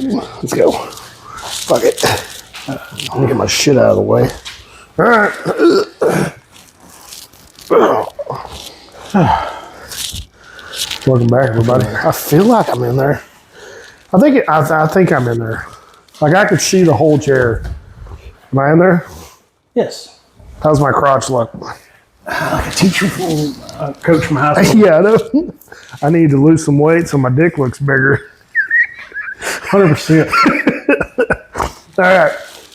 Let's go. Fuck it. Let me get my shit out of the way. All right. Welcome back, everybody. I feel like I'm in there. I think I'm in there. Like I could see the whole chair. Am I in there? Yes. How's my crotch look? Like a teacher from coach from high school. Yeah, I know. I need to lose some weight so my dick looks bigger. 100%. All right.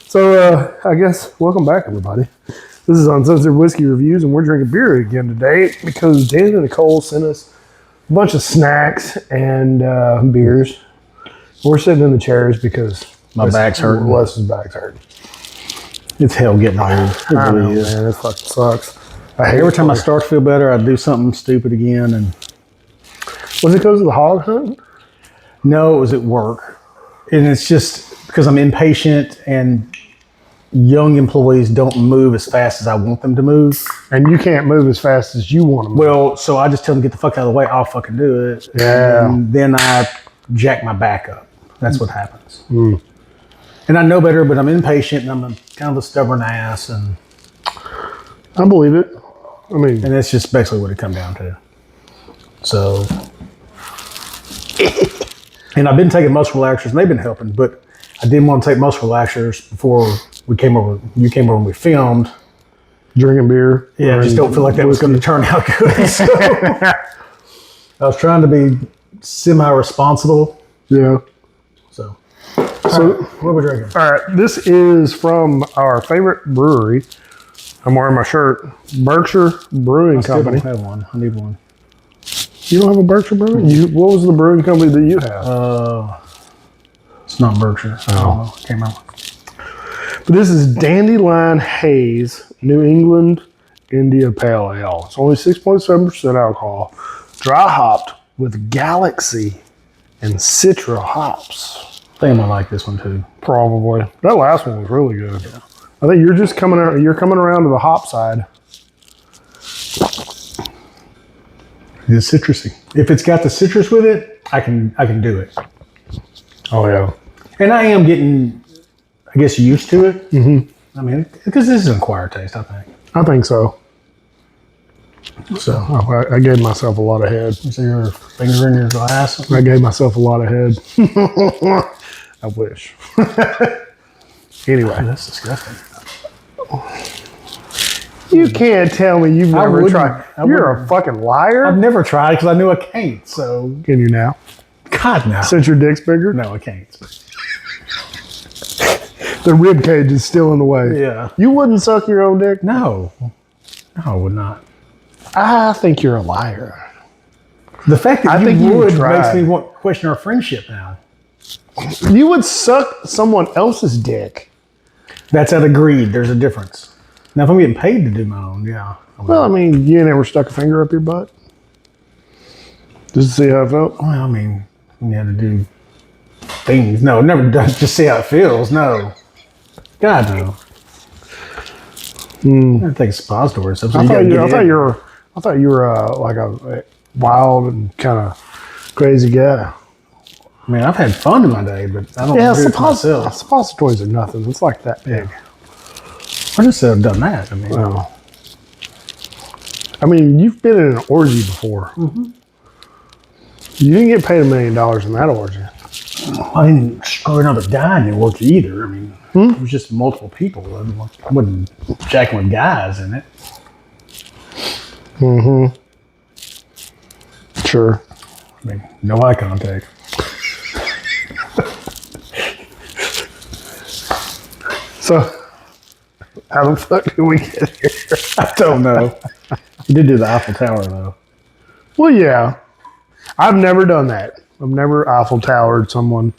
So I guess welcome back, everybody. This is Uncensored Whiskey Reviews, and we're drinking beer again today because Dan and Nicole sent us a bunch of snacks and beers. We're sitting in the chairs because My back's hurting. Wes's back's hurting. It's hell getting old. It I know, really is. man. It fucking sucks. I hate Every time I start to feel better, I do something stupid again. And Was it because of the hog hunt? no, it was at work. And it's just because I'm impatient and young employees don't move as fast as I want them to move. And you can't move as fast as you want to move. Well, so I just tell them, get the fuck out of the way. I'll fucking do it. Yeah. And then I jack my back up. That's what happens. And I know better, but I'm impatient and I'm kind of a stubborn ass. And I believe it. I mean, that's just basically what it comes down to. So, and I've been taking muscle relaxers and they've been helping, but I didn't want to take muscle relaxers before we came over. You came over and we filmed. drinking beer. Yeah, I just don't feel like that was going to turn out good. So I was trying to be semi-responsible. Yeah. So What are we drinking? All right, this is from our favorite brewery. I'm wearing my shirt, Berkshire Brewing Company. I don't have one. I need one. You don't have a Berkshire Brewing? What was the brewing company that you have? It's not Berkshire. Oh, I can't remember. But this is Dandelion Haze New England India Pale Ale. It's only 6.7% alcohol, dry hopped with Galaxy and Citra hops. I think I might like this one too. Probably. That last one was really good. Yeah. I think you're just coming around to the hop side. It's citrusy. If it's got the citrus with it, I can do it. Oh yeah. And I am getting, I guess, used to it. Mm-hmm. I mean, because this is an acquired taste, I think. I think so. So I gave myself a lot of head. you see your finger in your glass? I gave myself a lot of head. I wish. Anyway. Oh, that's disgusting. You can't tell me you've never wouldn't. tried. I You're wouldn't. a fucking liar. I've never tried because I knew I can't. So, Can you now? God, no. Since your dick's bigger? No, I can't. The rib cage is still in the way. Yeah. You wouldn't suck your own dick? No, I would not. I think you're a liar. The fact that I you think you would tried. makes me question our friendship now. You would suck someone else's dick. That's at agreed. There's a difference. Now, if I'm getting paid to do my own, yeah. Well, I mean, you never stuck a finger up your butt? Just to see how it felt? Well, I mean, you had to do things. No, never done. Just see how it feels. No. God, no. I think it's suppository. So I thought you were like a wild and kind of crazy guy. I mean, I've had fun in my day, but I don't do it for myself. suppositories are nothing. It's like that big. I just said I've done that. I mean, Well, I mean, you've been in an orgy before. Mm-hmm. You didn't get paid $1 million in that orgy. I didn't screw another guy in the orgy either. I mean, it was just multiple people. I wasn't jacking with guys in it. Mm-hmm. Sure. I mean, no eye contact. So, how the fuck did we get here? I don't know. You did do the Eiffel Tower, though. Well, yeah. I've never done that. I've never Eiffel Towered someone.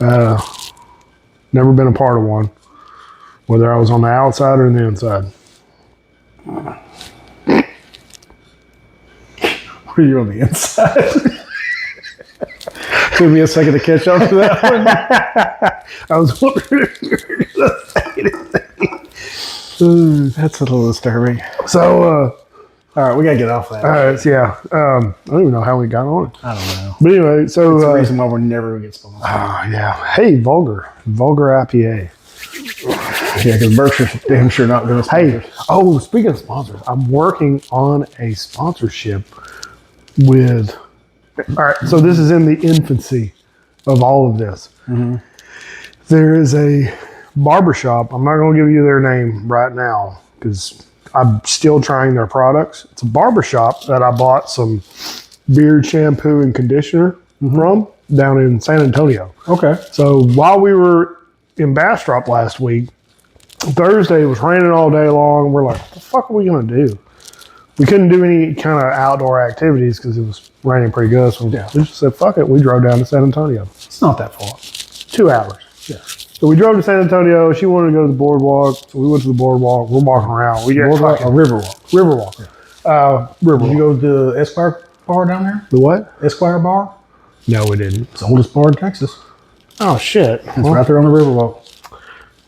Never been a part of one. Whether I was on the outside or the inside. Were you on the inside? Took me a second to catch on to that one. I was wondering if you were going to say anything. That's a little disturbing. So, All right, we gotta get off that. So yeah, I don't even know how we got on it. I don't know. But anyway, It's so the reason why we're never gonna get sponsored. yeah. Hey, Vulgar IPA. Yeah, because Berkshire's damn sure not gonna sponsor. Hey, oh, speaking of sponsors, I'm working on a sponsorship with. All right, so this is in the infancy of all of this. There is a barbershop. I'm not going to give you their name right now because I'm still trying their products. It's a barbershop that I bought some beard shampoo and conditioner from down in San Antonio. Okay. So while we were in Bastrop last week, Thursday it was raining all day long. We're like, what the fuck are we going to do? We couldn't do any kind of outdoor activities because it was raining pretty good. So we just said, fuck it. We drove down to San Antonio. It's not that far. 2 hours. Yeah. So we drove to San Antonio. She wanted to go to the boardwalk. So we went to the boardwalk. We're walking around. We get Boardwalk or Riverwalk? Riverwalk. Riverwalk. Did you go to the Esquire bar down there? The what? Esquire bar? No, we didn't. It's the oldest bar in Texas. Oh, shit. It's right there on the Riverwalk.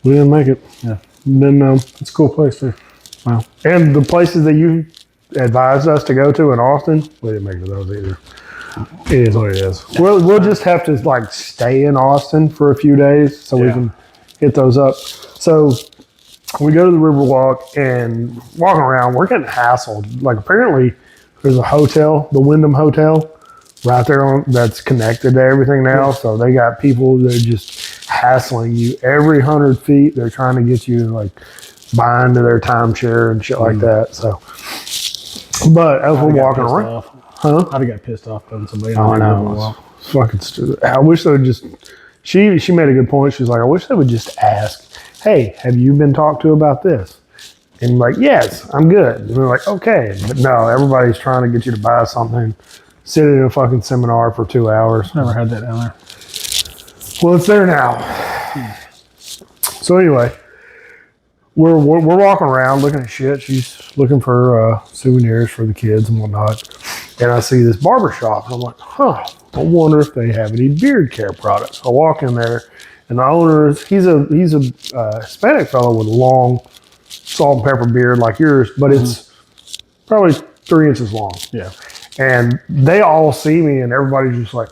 We didn't make it. Yeah. Then, It's a cool place too. wow. And the places that you advised us to go to in Austin, we didn't make it to those either. It is what it is. We'll just have to like stay in Austin for a few days so we can hit those up. So we go to the Riverwalk and walking around, we're getting hassled. Like apparently there's a hotel, the Wyndham Hotel, right there on that's connected to everything now. So they got people that are just hassling you every 100 feet. They're trying to get you to like buy into their timeshare and shit like that. So, but as we're walking around, I'd have got pissed off on somebody. oh, I know. It's fucking stupid. I wish they would just. She made a good point. She's like, I wish they would just ask, hey, have you been talked to about this? And like, yes, I'm good. And they're like, okay, but no, everybody's trying to get you to buy something. Sit in a fucking seminar for 2 hours. Never had that down there. Well, it's there now. So anyway, we're walking around looking at shit. She's looking for souvenirs for the kids and whatnot. And I see this barber shop, and I'm like, huh, I wonder if they have any beard care products. I walk in there, and the owner he's a Hispanic fellow with a long salt and pepper beard like yours, but it's probably 3 inches long. Yeah. And they all see me, and everybody's just like,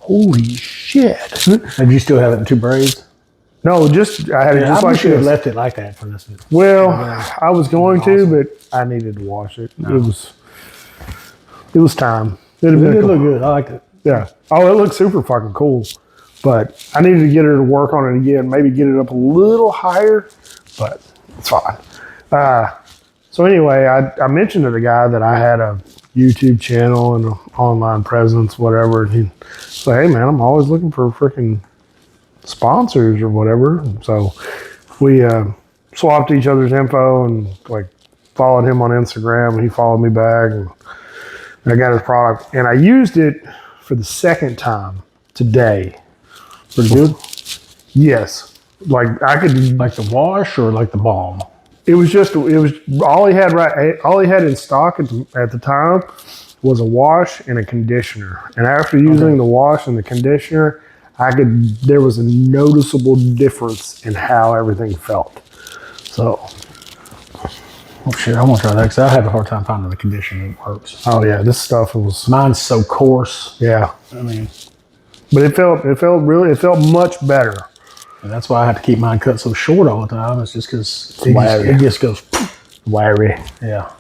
holy shit. Did you still have it in 2 braids? No, just I had it just I like should have this. left it like that for this. Well, I was going to, but I needed to wash it. It was time. It did look good. I liked it. Yeah. Oh, it looked super fucking cool. But I needed to get her to work on it again, maybe get it up a little higher, but it's fine. So anyway, I mentioned to the guy that I had a YouTube channel and an online presence, whatever. And he said, hey man, I'm always looking for freaking sponsors or whatever. And so we swapped each other's info and like followed him on Instagram, and he followed me back, and I got his product, and I used it for the second time today. Pretty good. Yes, like I could. Like the wash or like the balm? It was all he had in stock at the time was a wash and a conditioner. And after using the wash and the conditioner, there was a noticeable difference in how everything felt. So, Oh shit, I want to try that because I have a hard time finding the conditioner that works. oh yeah, this stuff was, Mine's so coarse. yeah. I mean, But it felt much better. and that's why I have to keep mine cut so short all the time. It's just because wiry. it just goes, Wiry. yeah.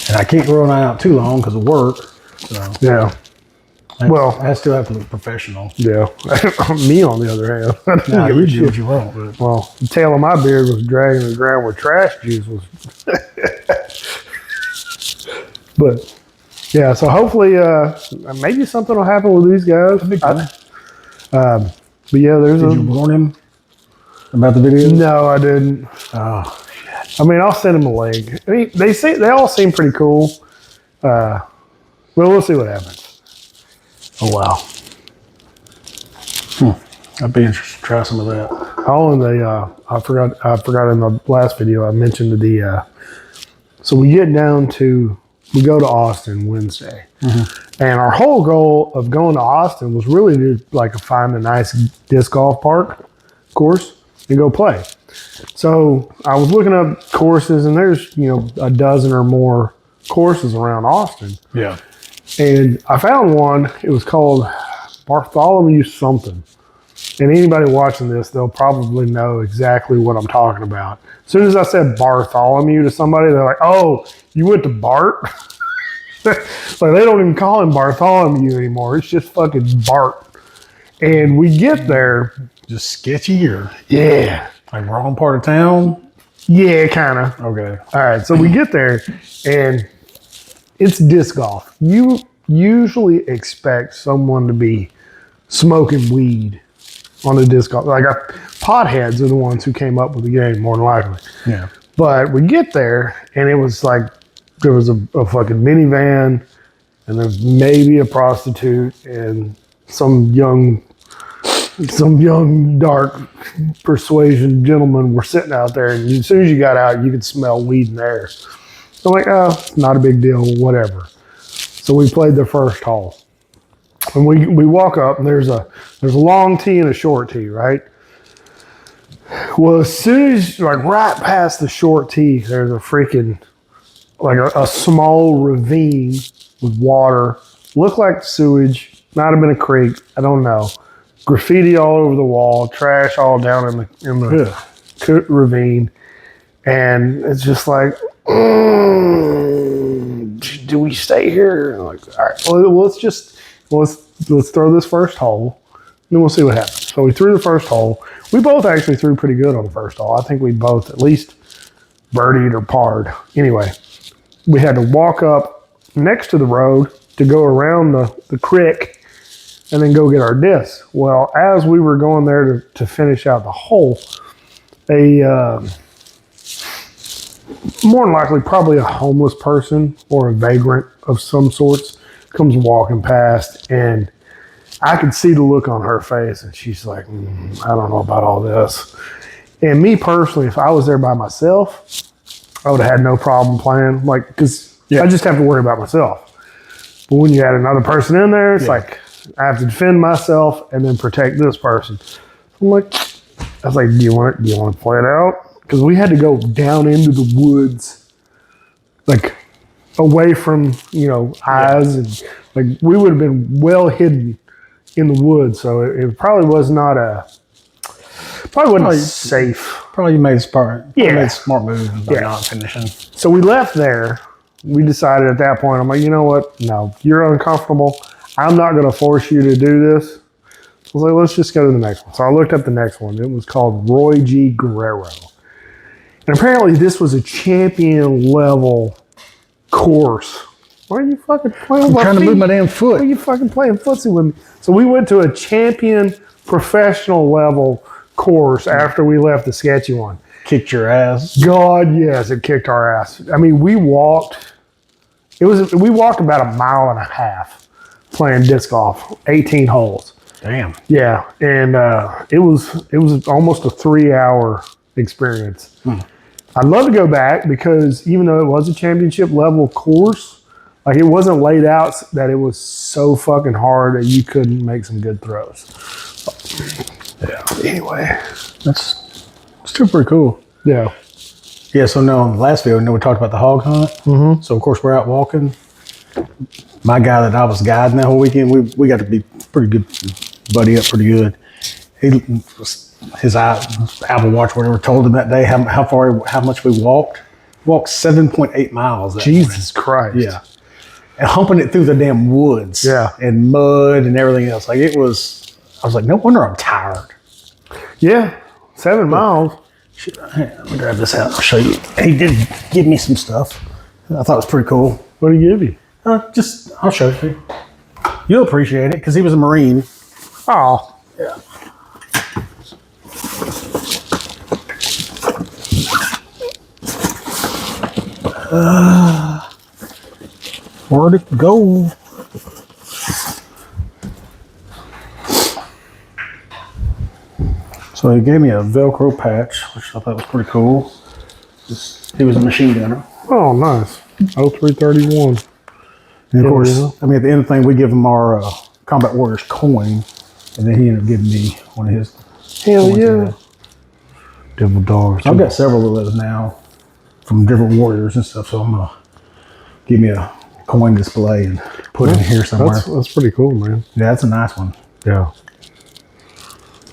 And I can't grow mine out too long because of work. So Yeah. Well, I still have to look professional. yeah. Me on the other hand. I didn't Nah, give a you do shit. what you want, but Well, the tail of my beard was dragging the ground where trash juice was. But yeah, so hopefully, maybe something will happen with these guys. But yeah, there's did you warn him about the video? no, I didn't. Oh, I mean, I'll send them a link. I mean, they all seem pretty cool. Well, we'll see what happens. oh wow. I'd be interested to try some of that. Oh, and I forgot in the last video I mentioned so we go to Austin Wednesday, and our whole goal of going to Austin was really to like find a nice disc golf park course and go play. So I was looking up courses, and there's a dozen or more courses around Austin, Yeah. and I found one. It was called Bartholomew something. And anybody watching this, they'll probably know exactly what I'm talking about. As soon as I said Bartholomew to somebody, they're like, "Oh, you went to Bart?" Like they don't even call him Bartholomew anymore. It's just fucking Bart. And we get there. Just sketchy or Yeah. like wrong part of town? Yeah, kind of. Okay. All right. So we get there and it's disc golf. You usually expect someone to be smoking weed on the disc golf. Like potheads are the ones who came up with the game more than likely. Yeah. But we get there and it was like there was a fucking minivan and there's maybe a prostitute and some young dark persuasion gentlemen were sitting out there, and as soon as you got out you could smell weed in the air. So I'm like, oh, not a big deal, whatever. So we played the first hole. And we walk up and there's a long tee and a short tee, right? Well, as soon as like right past the short tee, there's a freaking like a small ravine with water. Looked like sewage, might have been a creek, I don't know. Graffiti all over the wall, trash all down in the ravine. And it's just like, do we stay here? And I'm like, all right, well, let's throw this first hole, and then we'll see what happens. So we threw the first hole. We both actually threw pretty good on the first hole. I think we both at least birdied or parred. Anyway, we had to walk up next to the road to go around the creek and then go get our discs. Well, as we were going there to finish out the hole, more than likely probably a homeless person or a vagrant of some sorts comes walking past, and I could see the look on her face, and she's like, I don't know about all this. And me personally, if I was there by myself, I would have had no problem playing, like, because I just have to worry about myself. But when you add another person in there, it's like I have to defend myself and then protect this person. I'm like, I was like, do you want to play it out? Because we had to go down into the woods, like away from eyes, and like we would have been well hidden in the woods. So it probably was not wasn't safe. Probably you made a smart. Yeah. Made a smart move by not finishing. So we left there. We decided at that point, I'm like, you know what? No, you're uncomfortable. I'm not going to force you to do this. I was like, let's just go to the next one. So I looked up the next one. It was called Roy G. Guerrero. And apparently this was a champion level course. Why are you fucking playing with my feet? Trying to move my damn Why are foot. you fucking playing footsie with me? So we went to a champion professional level course after we left the sketchy one. Kicked your ass. God, yes, it kicked our ass. I mean, we walked about a mile and a half playing disc golf, 18 holes. Damn. Yeah, and it was almost a 3-hour experience. I'd love to go back because even though it was a championship level course, like it wasn't laid out that it was so fucking hard that you couldn't make some good throws. Yeah. Anyway, It's still pretty cool. yeah. Yeah, so now on the last video, we talked about the hog hunt. Mm-hmm. So, of course, we're out walking. My guy that I was guiding that whole weekend, we got to be pretty good, buddy up pretty good. His Apple Watch, whatever, told him that day how much we walked. Walked 7.8 miles. Jesus Christ. Yeah. And humping it through the damn woods. Yeah. And mud and everything else. Like I was like, no wonder I'm tired. Yeah. 7 miles. Shit, let me grab this out. I'll show you. He did give me some stuff. I thought it was pretty cool. What did he give you? I'll show it to you. You'll appreciate it because he was a Marine. Oh. Yeah. Where'd it go? So he gave me a Velcro patch, which I thought was pretty cool. He was a machine gunner. Oh, nice. 0331. And of course, I mean, at the end of the thing, we give him our Combat Warriors coin, and then he ended up giving me one of his. Hell yeah. Devil dogs. I've got several of those now from different warriors and stuff. So I'm gonna give me a coin display and put it in here somewhere. That's pretty cool, man. Yeah, that's a nice one. Yeah.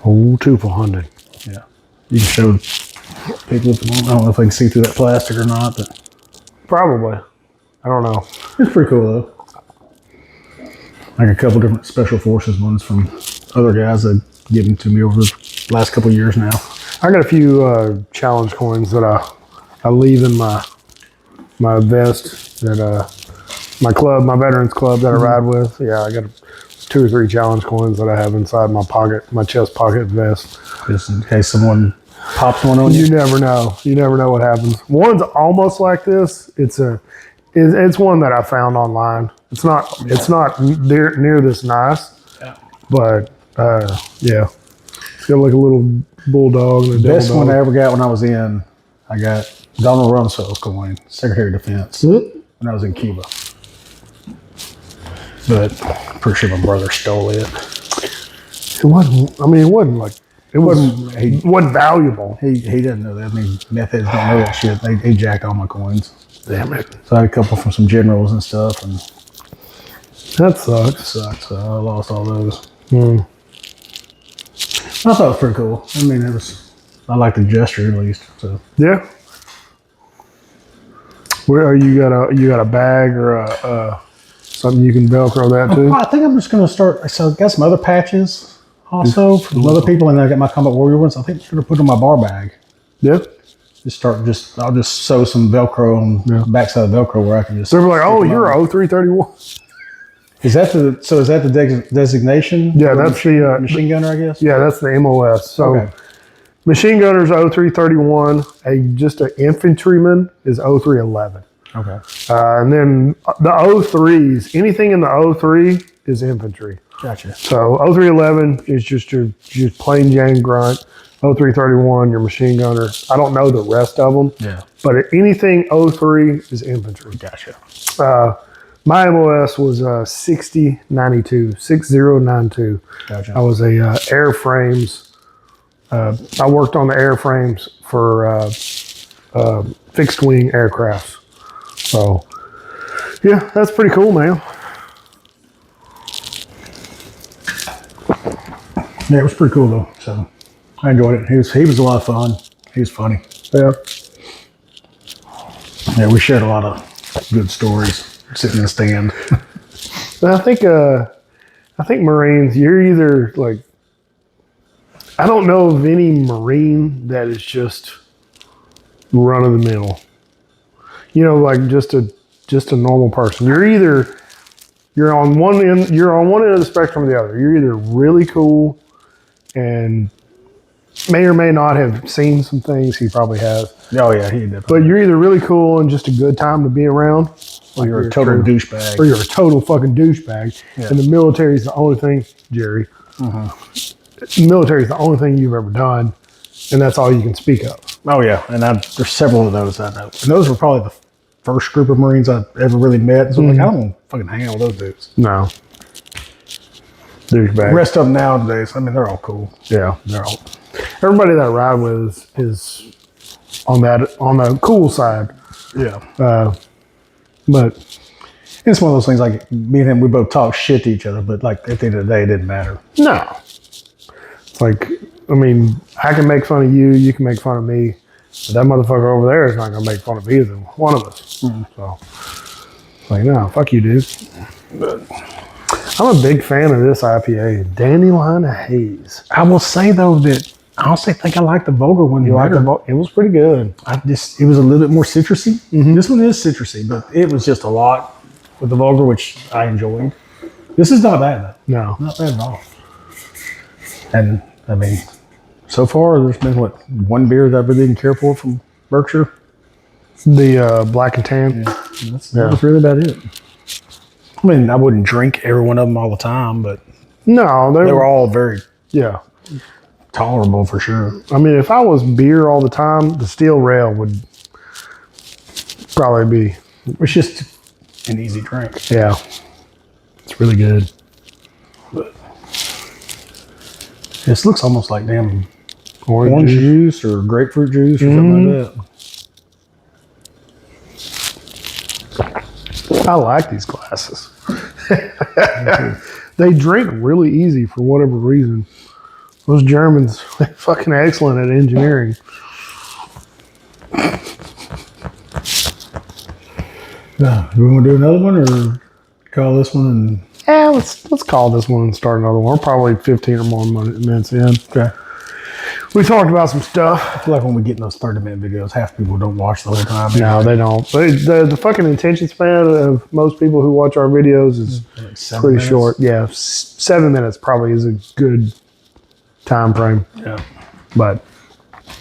Oh, 200. Yeah, you can show people if you want. I don't know if they can see through that plastic or not, but Probably. I don't know. it's pretty cool though. Like a couple different special forces ones from other guys that given to me over the last couple of years now. I got a few challenge coins that I leave in my vest that my club, my veterans club that I ride with. Yeah, I got 2 or 3 challenge coins that I have inside my pocket, my chest pocket vest. Just in case someone pops one on you. You never know. You never know what happens. One's almost like this. It's one that I found online. It's not near this nice, Yeah. but yeah, it's got like a little bulldog and a Best devil one I dog. ever got when I was in, I got Donald Rumsfeld coin, Secretary of Defense, when I was in Cuba. But I'm pretty sure my brother stole it. It wasn't. I mean, it wasn't like it wasn't valuable. He doesn't know that. I mean, meth heads don't know that shit. They jacked all my coins. Damn it, So I had a couple from some generals and stuff, and that sucks. it sucked. So I lost all those. Hmm. I thought it was pretty cool. I mean, I like the gesture at least. So Yeah. Where are you got a bag or a something you can Velcro that to? I think I'm just gonna start. So I got some other patches also from other people, and I got my Combat Warrior ones. I think I'm gonna put in my bar bag. Yeah. I'll just sew some Velcro on the backside of Velcro where I can just. So they're like, oh, you're a 0331. Is that the designation? Yeah, For that's the machine gunner, I guess. yeah, that's the MOS. So Okay. machine gunner's 0331. Just an infantryman is 0311. Okay. And then the 03s, anything in the 03 is infantry. Gotcha. So 0311 is just your plain Jane grunt. 0331, your machine gunner. I don't know the rest of them, Yeah. but anything 03 is infantry. Gotcha. My MOS was 6092, 6092. Gotcha. I was a airframes. I worked on the airframes for fixed wing aircrafts. So, yeah, that's pretty cool, man. Yeah, it was pretty cool though. So I enjoyed it. He was a lot of fun. He was funny. Yeah. Yeah, we shared a lot of good stories sitting in the stand. And I think Marines, you're either like, I don't know of any Marine that is just run of the mill. You know, like just a normal person. You're on one end of the spectrum or the other. You're either really cool and may or may not have seen some things. He probably has. Oh yeah, he did. But you're either really cool and just a good time to be around, Or you're a total douchebag. or you're a total fucking douchebag. Yeah. And the military is the only thing, Jerry. The military is the only thing you've ever done, and that's all you can speak of. Oh yeah, and there's several of those I know. And those were probably the first group of Marines I ever really met. So I'm like, I don't want to fucking hang out with those dudes. No. The Douchebag. rest of them nowadays, I mean, they're all cool. Yeah. They're all. Everybody that I ride with is on the cool side. Yeah. But It's one of those things like me and him, we both talk shit to each other, but like at the end of the day, it didn't matter. no. It's like, I mean, I can make fun of you, you can make fun of me, but that motherfucker over there is not going to make fun of either one of us. So, it's like, no, fuck you, dude. But I'm a big fan of this IPA, Dandelion Haze. I will say though that I honestly think I like the Vulgar one. You like it was pretty good. It was a little bit more citrusy. This one is citrusy, but it was just a lot with the Vulgar, which I enjoyed. This is not bad though. No. Not bad at all. And I mean, so far there's been one beer that I really didn't care for from Berkshire. The black and tan. That's really about it. I mean, I wouldn't drink every one of them all the time, but No, they were all very yeah. tolerable for sure. I mean, if I was beer all the time, the Steel Rail would probably be. It's just an easy drink. Yeah. It's really good. But this looks almost like damn orange juice or grapefruit juice or something like that. I like these glasses. They drink really easy for whatever reason. Those Germans, they're fucking excellent at engineering. Do we want to do another one or call this one? And Yeah, let's call this one and start another one. We're probably 15 or more minutes in. okay. We talked about some stuff. I feel like when we get in those 30-minute videos, half people don't watch the whole time. No, they don't. The fucking attention span of most people who watch our videos is Like 7 pretty minutes. short. Yeah, 7 minutes probably is a good time frame. Yeah. But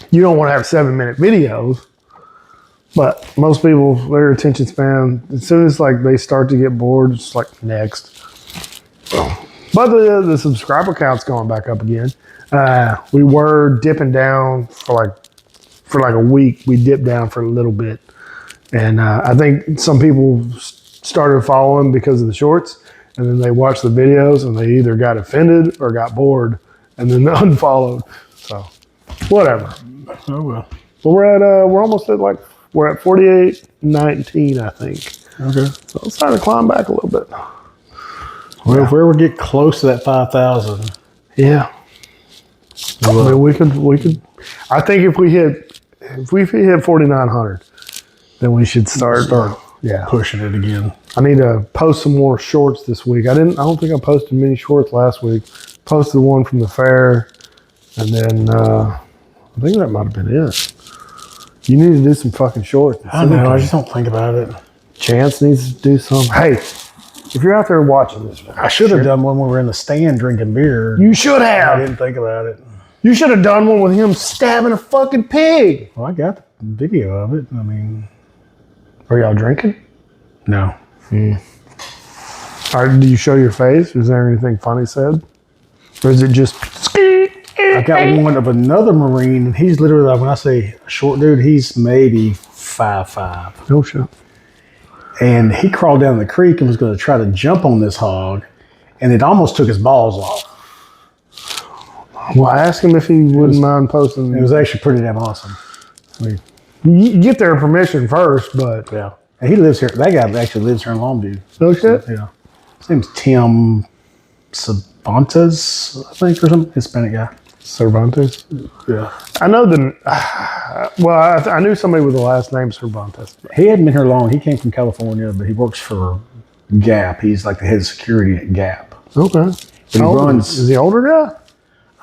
you don't want to have 7-minute videos. But most people, their attention span, as soon as like they start to get bored, it's like next. But the subscriber count's going back up again. We were dipping down for like a week. We dipped down for a little bit, and I think some people started following because of the shorts, and then they watched the videos and they either got offended or got bored, and then unfollowed. So whatever. Oh well. But we're almost at we're at 48.19, I think. Okay. So it's starting to climb back a little bit. Well, if we ever get close to that 5,000, Yeah. I mean, we could. I think if we hit 4,900, then we should start. Yeah. pushing it again. I need to post some more shorts this week. I don't think I posted many shorts last week. Posted one from the fair, and then I think that might have been it. You need to do some fucking shorts. I know. I just don't think about it. Chance needs to do some. Hey, if you're out there watching this, I should have done one when we were in the stand drinking beer. you should I have. didn't think about it. You should have done one with him stabbing a fucking pig. Well, I got the video of it. I mean, Are y'all drinking? no. Or do you show your face? Is there anything funny said? Or is it just... I got one of another Marine, and he's literally like, when I say a short dude, he's maybe 5'5". No shit. And he crawled down the creek and was going to try to jump on this hog, and it almost took his balls off. Well, ask him if he wouldn't mind posting. It was actually pretty damn awesome. You get their permission first, but... Yeah. And he lives here. That guy actually lives here in Longview. No shit? Yeah. His name's Tim Cervantes, I think, or some Hispanic guy. Cervantes? Yeah. I know the... Well, I knew somebody with the last name Cervantes. He hadn't been here long. He came from California, but he works for Gap. He's like the head of security at Gap. Okay. He runs. Is he older guy?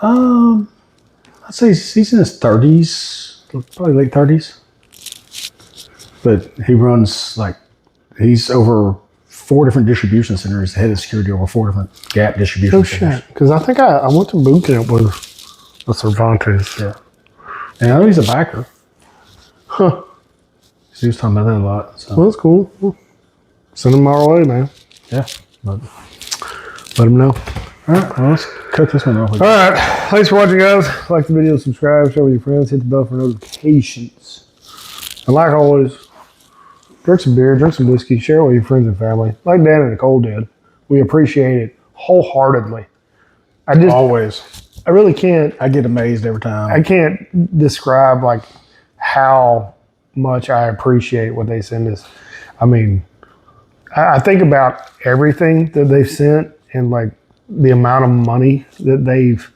I'd say he's in his 30s, probably late 30s. But he runs he's over 4 different distribution centers, head of security over 4 different Gap distribution No centers. shit. Because I think I went to boot camp with Cervantes. Yeah. And I know he's a backer. Huh. So he was talking about that a lot. So Well, that's cool. Well, send him our way, man. yeah. But, Let him know. all right, well, let's cut this one off. All right. Thanks for watching, guys. Like the video, subscribe, share with your friends, hit the bell for notifications. And like always, drink some beer, drink some whiskey, share with your friends and family. Like Dan and Nicole did. We appreciate it wholeheartedly. Always. I really can't. I get amazed every time. I can't describe how much I appreciate what they send us. I mean, I think about everything that they've sent and the amount of money that they've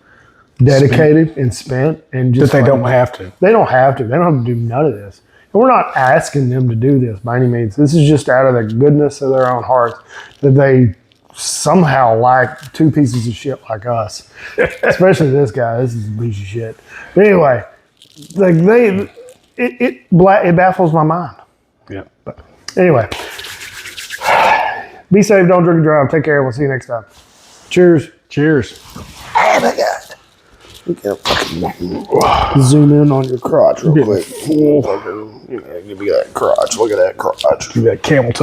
dedicated and spent, and just But they don't have to. They don't have to. They don't have to do none of this. And we're not asking them to do this by any means. This is just out of the goodness of their own hearts that they somehow like 2 pieces of shit like us. Especially this guy. This is a piece of shit. But anyway, it baffles my mind. Yeah. But anyway, be safe. Don't drink and drive. Take care. We'll see you next time. Cheers. Cheers. Oh my God. We gotta fucking zoom in on your crotch real quick. Give me that crotch. Look at that crotch. You got camel toe.